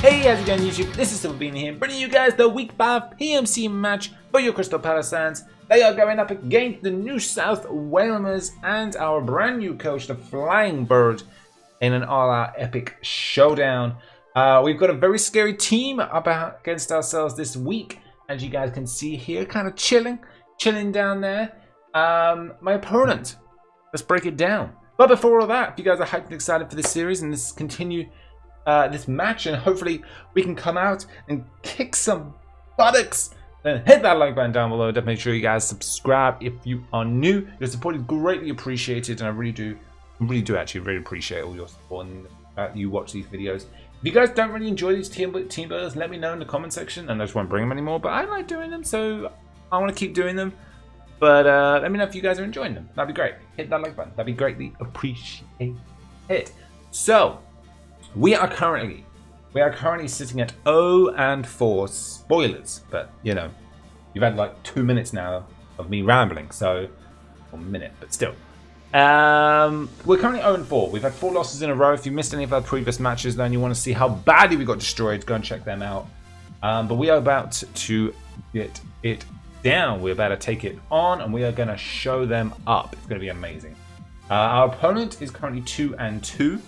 Hey, how's it going YouTube? This is SilverBeanie here, bringing you guys the Week 5 PMC match for your Crystal Palossands. They are going up against the new South Wailmers and our brand new coach, the Flying Bird, in an all-out epic showdown. We've got a very scary team up against ourselves this week, as you guys can see here, kind of chilling down there. My opponent, let's break it down. But before all that, if you guys are hyped and excited for this series and this this match, and hopefully we can come out and kick some buttocks, then hit that like button down below. Definitely make sure you guys subscribe if you are new. Your support is greatly appreciated, and I really do actually really appreciate all your support and you watch these videos. If you guys don't really enjoy these team builders, let me know in the comment section, and I just won't bring them anymore. But I like doing them, so I want to keep doing them. But let me know if you guys are enjoying them. That'd be great. Hit that like button. That'd be greatly appreciated. So we are currently sitting at 0-4 spoilers, but you know, you've had like 2 minutes now of me rambling, so a minute, but still. We're currently 0-4. We've had 4 losses in a row. If you missed any of our previous matches, then you want to see how badly we got destroyed, go and check them out. But we are about to get it down. We're about to take it on, and we are going to show them up. It's going to be amazing. Our opponent is currently 2-2.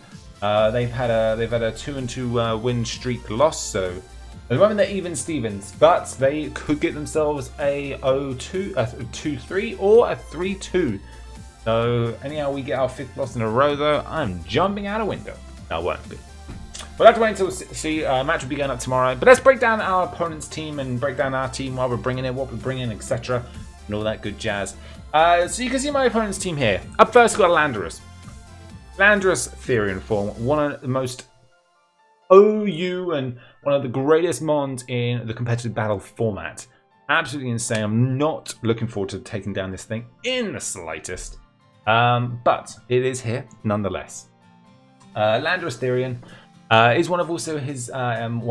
They've had a 2-2 win streak loss, so at the moment they're even Stevens, but they could get themselves a 0-2, a 2-3, or a 3-2. So anyhow, we get our 5th loss in a row, though. I'm jumping out a window. No, I won't be. We'll have to wait until see. Match will be going up tomorrow. But let's break down our opponent's team and break down our team while we're bringing in what we're bringing, etc., and all that good jazz. So you can see my opponent's team here. Up first, we've got Landorus. Landorus Therian form, one of the most OU and one of the greatest mons in the competitive battle format. Absolutely insane. I'm not looking forward to taking down this thing in the slightest. But it is here nonetheless. Landorus Therian is one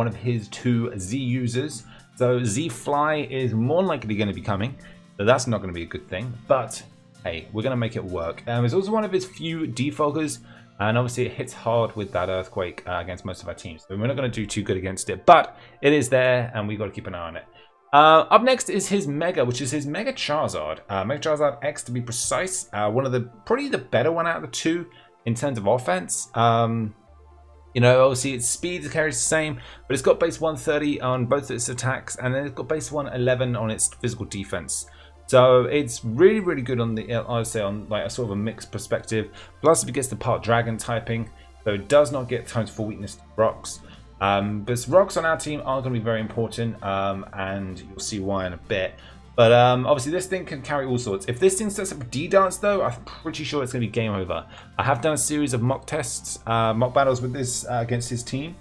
of his 2 Z users. So Z Fly is more likely going to be coming. So that's not going to be a good thing. But hey, we're going to make it work. It's also one of his few defoggers, and obviously it hits hard with that Earthquake against most of our teams. So we're not going to do too good against it, but it is there, and we've got to keep an eye on it. Up next is his Mega, which is his Mega Charizard. Mega Charizard X to be precise. Probably the better one out of the 2 in terms of offense. You know, obviously its speed carries the same, but it's got base 130 on both its attacks, and then it's got base 111 on its physical defense. So it's really, really good on the, I would say, on like a sort of a mixed perspective. Plus, it gets the part dragon typing, so it does not get times 4 weakness to rocks. But rocks on our team are going to be very important, and you'll see why in a bit. But obviously, this thing can carry all sorts. If this thing sets up a D-Dance, though, I'm pretty sure it's going to be game over. I have done a series of mock tests, mock battles with this against his team,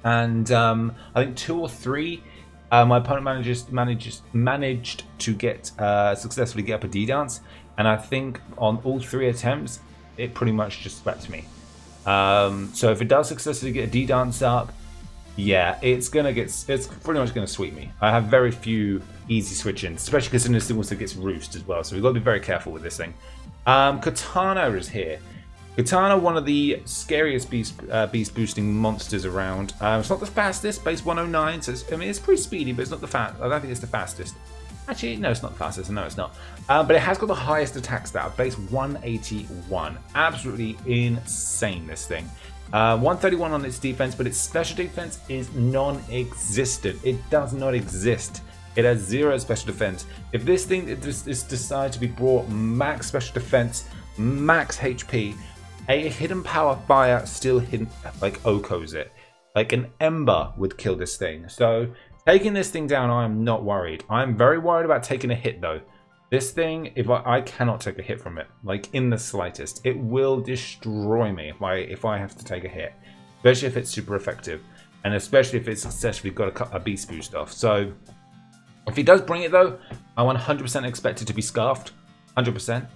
and I think 2 or 3. My opponent managed to get successfully get up a D-Dance, and I think on all 3 attempts, it pretty much just swept me. So if it does successfully get a D-Dance up, yeah, it's pretty much gonna sweep me. I have very few easy switch-ins, especially because this thing also gets roost as well, so we've got to be very careful with this thing. Katana is here. Katana, one of the scariest beast boosting monsters around. It's not the fastest, base 109, so it's pretty speedy, but it's not the I don't think it's the fastest. Actually, no, it's not the fastest. No, it's not. But it has got the highest attack stat, base 181. Absolutely insane, this thing. 131 on its defense, but its special defense is non-existent. It does not exist. It has 0 special defense. If this thing is decided to be brought max special defense, max HP, a hidden power fire still hidden, like Oko's it. Like an Ember would kill this thing. So taking this thing down, I am not worried. I'm very worried about taking a hit though. This thing, if I cannot take a hit from it, like in the slightest. It will destroy me if I have to take a hit, especially if it's super effective, and especially if it's successfully got a beast boost off. So if he does bring it though, I 100% expect it to be scarfed, 100%.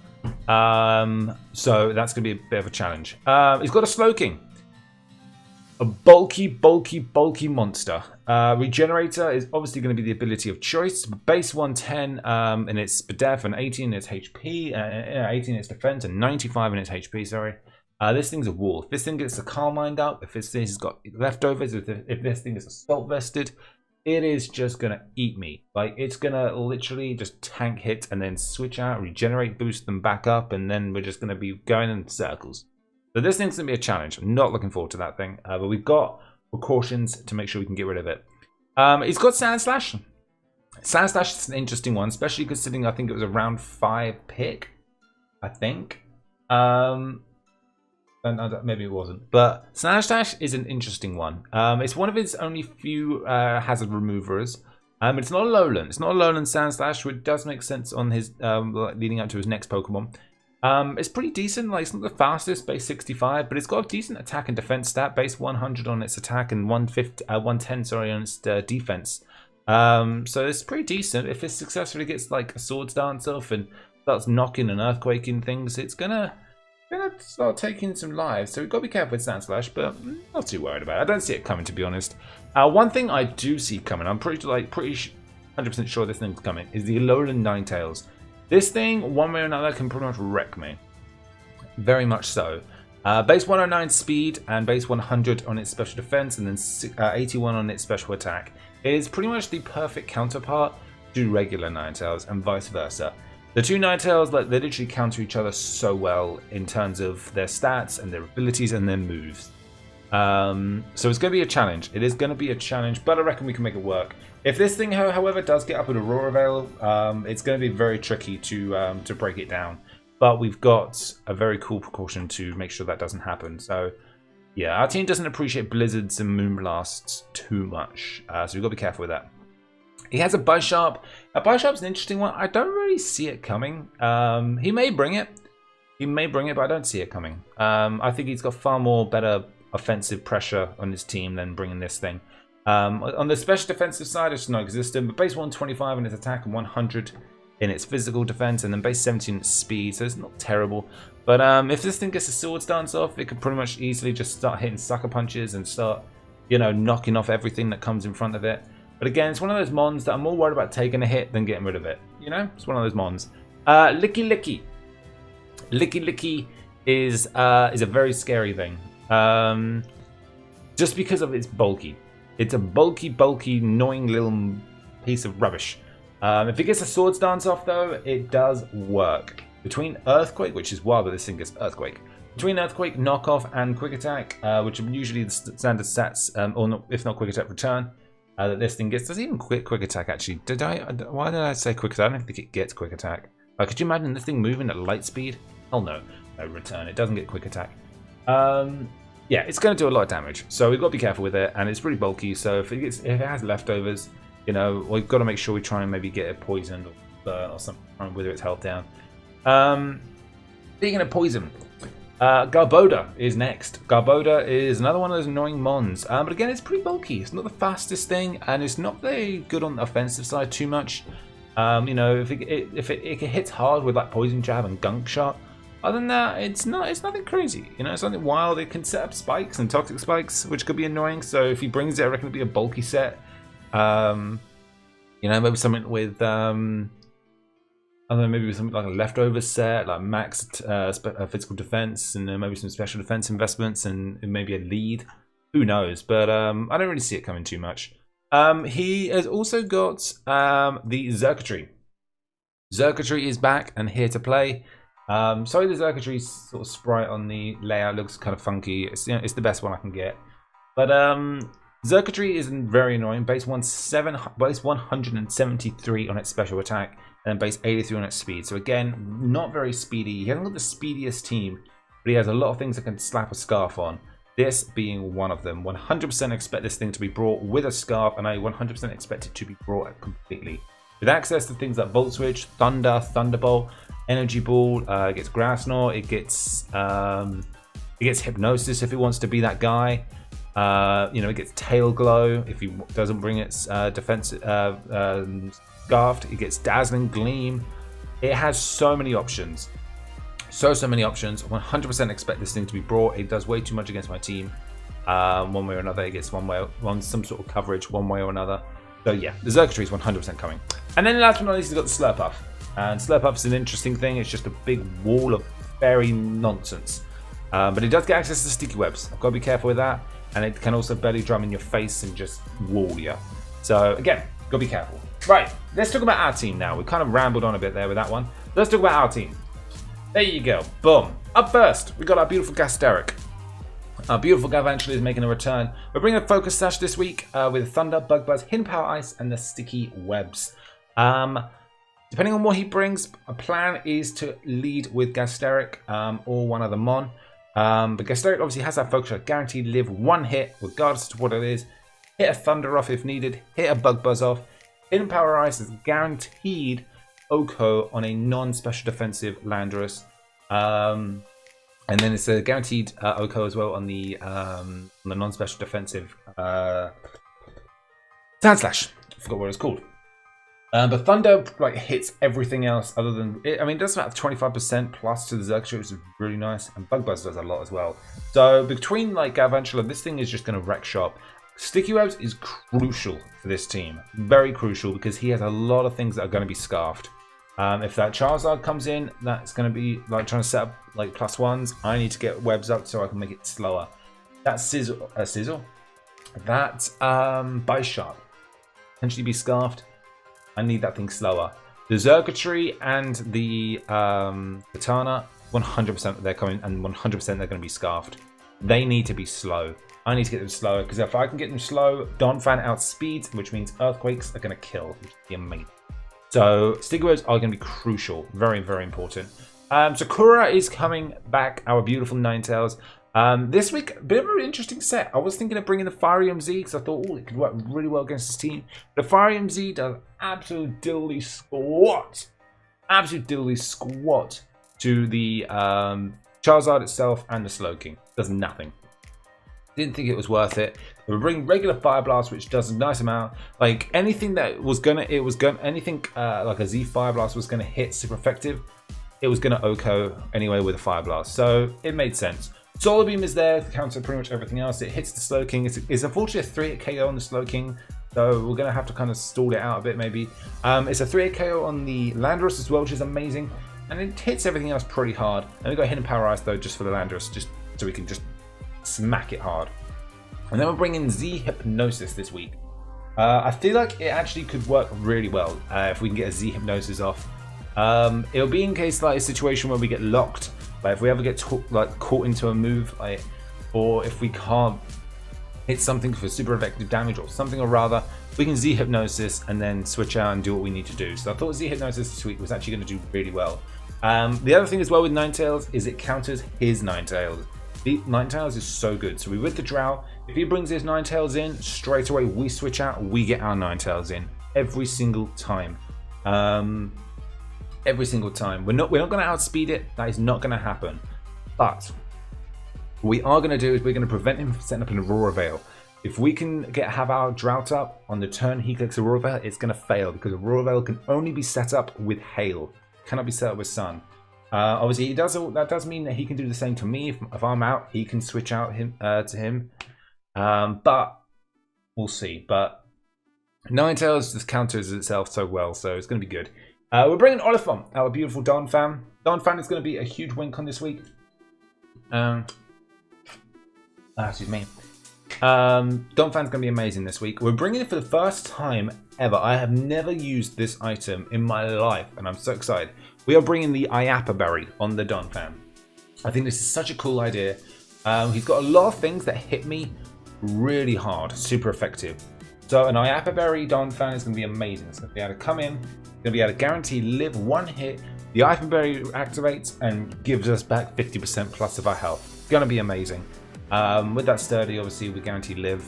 So that's going to be a bit of a challenge. He's got a Slowking. A bulky monster. Regenerator is obviously going to be the ability of choice. Base 110 in its def, and 18 in its HP, 18 in its defense, and 95 in its HP, sorry. This thing's a wall. If this thing gets a Carmine up, if this thing's got leftovers, if this thing is assault vested, it is just gonna eat me. Like, it's gonna literally just tank hit and then switch out, regenerate, boost them back up, and then we're just gonna be going in circles. So this thing's gonna be a challenge. I'm not looking forward to that thing, but we've got precautions to make sure we can get rid of it. It's got Sand Slash. Sand Slash is an interesting one, especially considering I think it was a round 5 pick. I think. Maybe it wasn't, but Sand Slash is an interesting one. It's one of his only few hazard removers. It's not a lowland. It's not a lowland Sand Slash, which does make sense on his leading up to his next Pokemon. It's pretty decent. Like, it's not the fastest, base 65, but it's got a decent attack and defense stat, base 100 on its attack and 110, sorry, on its defense. So it's pretty decent. If it successfully gets like a Swords Dance off and starts knocking and earthquaking things, it's gonna start taking some lives. So we've got to be careful with Sand Slash, but I'm not too worried about it. I don't see it coming, to be honest. One thing I do see coming, I'm pretty 100% sure this thing's coming, is the Alolan Ninetales. This thing, one way or another, can pretty much wreck me. Very much so. Base 109 speed and base 100 on its special defense, and then 81 on its special attack. It is pretty much the perfect counterpart to regular Ninetales and vice versa. The two Ninetales, like, they literally counter each other so well in terms of their stats and their abilities and their moves. So it's going to be a challenge. It is going to be a challenge, but I reckon we can make it work. If this thing, however, does get up at Aurora Veil, it's going to be very tricky to break it down. But we've got a very cool precaution to make sure that doesn't happen. So, yeah, our team doesn't appreciate blizzards and moonblasts too much. So we've got to be careful with that. He has a Bisharp. A Bisharp's an interesting one. I don't really see it coming. He may bring it. He may bring it, but I don't see it coming. I think he's got far more better offensive pressure on his team than bringing this thing. On the special defensive side, it's non-existent, but base 125 in its attack and 100 in its physical defense, and then base 70 in its speed, so it's not terrible. But if this thing gets a Swords Dance off, it could pretty much easily just start hitting sucker punches and start, you know, knocking off everything that comes in front of it. But again, it's one of those mons that I'm more worried about taking a hit than getting rid of it. You know, it's one of those mons. Licky Licky. Licky Licky is a very scary thing. Just because of its bulky. It's a bulky, annoying little piece of rubbish. If it gets a Swords Dance off, though, it does work. Between Earthquake, which is wild, but this thing gets Earthquake. Between Earthquake, Knockoff, and Quick Attack, which are usually the standard stats, or not, if not Quick Attack Return, that this thing gets. Does it even Quick Attack, actually? Why did I say Quick Attack? I don't think it gets Quick Attack. Could you imagine this thing moving at light speed? Hell no. No Return. It doesn't get Quick Attack. Yeah, it's going to do a lot of damage, so we've got to be careful with it, and it's pretty bulky, so if it has leftovers, you know, we've got to make sure we try and maybe get it poisoned or something, try and wither its health down. Speaking of poison, Garboda is next. Garboda is another one of those annoying mons, but again, it's pretty bulky. It's not the fastest thing, and it's not very good on the offensive side too much. You know, if it hits hard with like Poison Jab and Gunk Shot, other than that, it's nothing crazy. You know, it's nothing wild. It can set up spikes and toxic spikes, which could be annoying. So if he brings it, I reckon it'll be a bulky set. You know, maybe something with I don't know, maybe something like a leftover set, like max physical defense, and maybe some special defense investments, and maybe a lead. Who knows? But I don't really see it coming too much. He has also got the Xurkitree. Xurkitree is back and here to play. Sorry, the Xurkitree sort of sprite on the layout looks kind of funky. It's, you know, it's the best one I can get. But Xurkitree is very annoying. Base 173 on its special attack, and base 83 on its speed. So again, not very speedy. He hasn't got the speediest team, but he has a lot of things that can slap a scarf on. This being one of them. 100% expect this thing to be brought with a scarf, and I 100% expect it to be brought completely. With access to things like Volt Switch, Thunder, Thunderbolt, Energy Ball, it gets Grass Knot, it gets Hypnosis if it wants to be that guy. You know, it gets Tail Glow if he doesn't bring its defense Scarfed. It gets Dazzling Gleam. It has so many options. So many options. 100% expect this thing to be brought. It does way too much against my team. One way or another, it gets some sort of coverage one way or another. So yeah, the Xurkitree is 100% coming. And then last but not least, you've got the Slurpuff. And Slurpuff is an interesting thing. It's just a big wall of fairy nonsense. But it does get access to sticky webs. I've got to be careful with that. And it can also belly drum in your face and just wall you. So again, got to be careful. Right, let's talk about our team now. We kind of rambled on a bit there with that one. Let's talk about our team. There you go. Boom. Up first, we got our beautiful Gasteric. Our beautiful Galvantula is making a return. We're bringing a Focus Sash this week with Thunder, Bug Buzz, Hidden Power Ice, and the Sticky Webs. Depending on what he brings, our plan is to lead with Gasteric or one other Mon. But Gasteric obviously has that Focus Sash, guaranteed live one hit, regardless of what it is. Hit a Thunder off if needed, hit a Bug Buzz off. Hidden Power Ice is guaranteed Oko on a non-special defensive Landorus. And then it's a guaranteed Oko as well on the non-special defensive Sandslash. I forgot what it's called. But Thunder like hits everything else other than it. I mean, it does about 25% plus to the Xerxes, which is really nice, and Bug Buzz does a lot as well. So between like Galvantula, this thing is just going to wreck shop. Sticky Webs is crucial for this team, very crucial because he has a lot of things that are going to be scarfed. If that Charizard comes in, that's going to be like trying to set up like +1s. I need to get webs up so I can make it slower. That Sizzle, that Bite Shark, potentially be scarfed. I need that thing slower. The Zergatry and the Katana, 100% they're coming, and 100% they're going to be scarfed. They need to be slow. I need to get them slower because if I can get them slow, Donphan outspeeds, which means Earthquakes are going to kill, which would be amazing. So Sticky Webs are going to be crucial, very, very important. Sakura is coming back, our beautiful Ninetales. This week, a bit of an interesting set. I was thinking of bringing the Fire Z because I thought, oh, it could work really well against this team. The Fire Z does absolute diddly squat to the Charizard itself and the Slowking. Does nothing. Didn't think it was worth it. We're bringing regular Fire Blast, which does a nice amount. Like anything that was anything like a Z Fire Blast was gonna hit super effective. It was gonna Oko anyway with a Fire Blast, so it made sense. Solar Beam is there to counter pretty much everything else. It hits the Slowking. It's unfortunately a 3-hit KO on the Slowking, so we're gonna have to kind of stall it out a bit maybe. It's a 3-hit KO on the Landorus as well, which is amazing, and it hits everything else pretty hard. And we got Hidden Power Ice though, just for the Landorus, just so we can just smack it hard. And then we're bringing Z Hypnosis this week. I feel like it actually could work really well if we can get a Z Hypnosis off. It'll be in case like a situation where we get locked, like if we ever get caught into a move, like, or if we can't hit something for super effective damage or something or rather, we can Z Hypnosis and then switch out and do what we need to do. So I thought Z Hypnosis this week was actually going to do really well. The other thing as well with Ninetales is it counters his Ninetales. The Ninetales is so good. So we with the Drow, if he brings his Ninetales in, straight away we switch out, we get our Ninetales in every single time. Every single time. We're not going to outspeed it. That is not going to happen. But what we are going to do is we're going to prevent him from setting up an Aurora Veil. If we can have our Drought up on the turn he clicks Aurora Veil, it's going to fail because Aurora Veil can only be set up with Hail. Cannot be set up with Sun. Obviously, that does mean that he can do the same to me. If I'm out, he can switch out to him. But we'll see. But Ninetales just counters itself so well, so it's going to be good. We're bringing Oliphant, our beautiful Donphan. Donphan is going to be a huge win con this week. Excuse me. Donphan's going to be amazing this week. We're bringing it for the first time ever. I have never used this item in my life, and I'm so excited. We are bringing the Arahpthos Berry on the Donphan. I think this is such a cool idea. He's got a lot of things that hit me really hard, super effective. So an Arahpthos Berry Donphan is going to be amazing. It's going to be able to come in, going to be able to guarantee live one hit. The Arahpthos Berry activates and gives us back 50% plus of our health. It's going to be amazing. With that Sturdy, obviously, we guarantee live.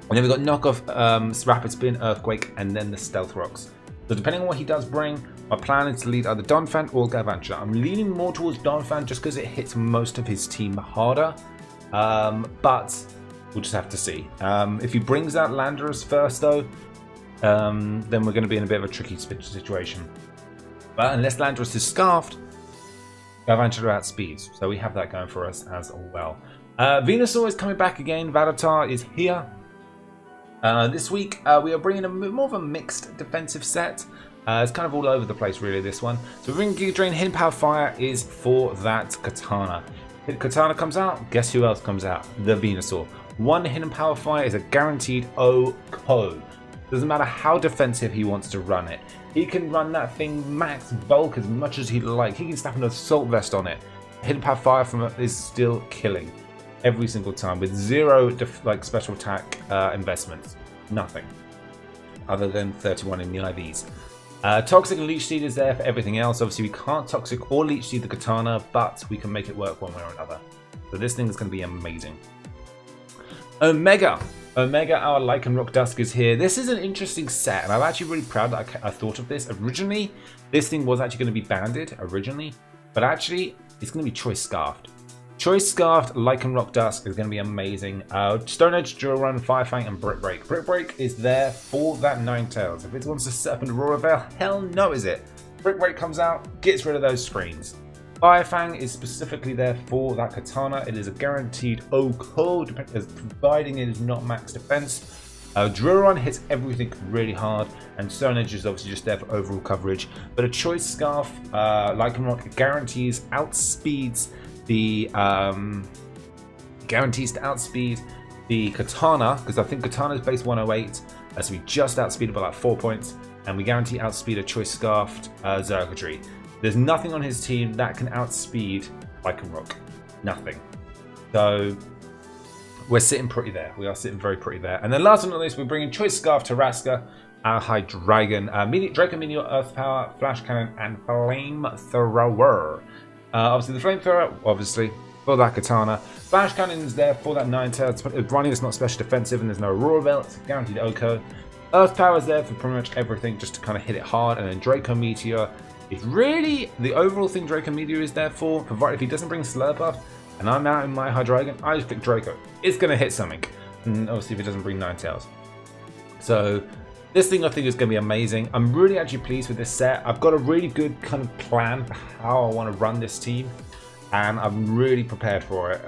And then we've got knockoff, Rapid Spin, Earthquake, and then the Stealth Rocks. So depending on what he does bring, my plan is to lead either Donphan or Galvantula. I'm leaning more towards Donphan just because it hits most of his team harder. But we'll just have to see. If he brings out Landorus first, though, then we're going to be in a bit of a tricky situation. But unless Landorus is scarfed, Galvantula outspeeds. So we have that going for us as well. Venusaur is coming back again. Vadotar is here. This week we are bringing more of a mixed defensive set. It's kind of all over the place really, this one. So we're bringing Giga Drain. Hidden Power Fire is for that Katana. Katana comes out, guess who else comes out? The Venusaur. One hidden power fire is a guaranteed OHKO. Doesn't matter how defensive he wants to run it. He can run that thing max bulk as much as he'd like. He can snap an assault vest on it. Hidden power fire from it is still killing every single time with zero special attack investments. Nothing other than 31 in the IVs. Toxic and Leech Seed is there for everything else. Obviously, we can't Toxic or Leech Seed the Katana, but we can make it work one way or another. So this thing is going to be amazing. Omega, our Lycanroc Dusk is here. This is an interesting set, and I'm actually really proud that I thought of this. Originally, this thing was actually going to be banded originally, but actually, it's going to be Choice Scarfed. Choice Scarfed Lycanroc Dusk is going to be amazing. Stone Edge, Drill Run, Fire Fang, and Brick Break. Brick Break is there for that Ninetales. If it wants to set up into Aurora Veil, hell no is it. Brick Break comes out, gets rid of those screens. Fire Fang is specifically there for that Katana. It is a guaranteed OHKO, providing it is not max defense. Drill Run hits everything really hard, and Stone Edge is obviously just there for overall coverage. But a Choice Scarf, Lycanroc guarantees outspeeds the Katana, because I think Katana is base 108, so we just outspeed by like 4 points, and we guarantee outspeed a Choice Scarfed Xurkitree. There's nothing on his team that can outspeed Lycanroc. Nothing. So we're sitting pretty there. We are sitting very pretty there. And then last but not least, we're bringing Choice Scarf Tarrasca, our High Dragon, Draco Meteor, Earth Power, Flash Cannon, and Flamethrower. Obviously, the Flamethrower, obviously, for that Katana. Flash Cannon is there for that Ninetales. Running is not special defensive, and there's no Aurora Veil. It's a guaranteed OHKO. Earth Power is there for pretty much everything, just to kind of hit it hard. And then Draco Meteor is really the overall thing Draco Meteor is there for. Provided if he doesn't bring Slurpuff, and I'm out in my High Dragon, I just click Draco. It's going to hit something. And obviously, if it doesn't bring Ninetales. So this thing I think is going to be amazing. I'm really actually pleased with this set. I've got a really good kind of plan for how I want to run this team, and I'm really prepared for it.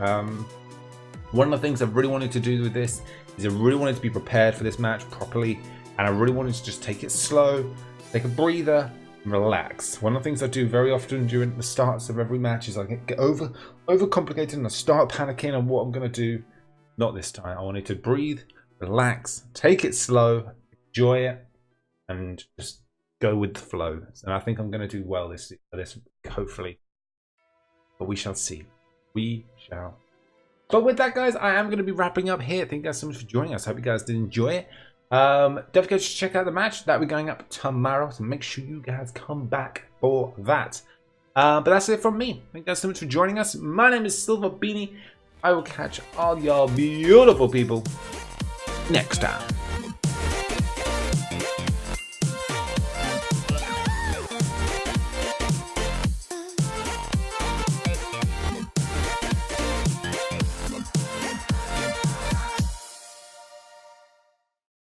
One of the things I really wanted to do with this is I really wanted to be prepared for this match properly, and I really wanted to just take it slow, take a breather, and relax. One of the things I do very often during the starts of every match is I get overcomplicated and I start panicking on what I'm going to do. Not this time. I wanted to breathe, relax, take it slow, enjoy it, and just go with the flow. And I think I'm going to do well this hopefully. But we shall see. We shall. But with that, guys, I am going to be wrapping up here. Thank you guys so much for joining us. Hope you guys did enjoy it. Don't forget to check out the match that we're going up tomorrow, so make sure you guys come back for that. But that's it from me. Thank you guys so much for joining us. My name is SilverBeanie. I will catch all y'all beautiful people next time.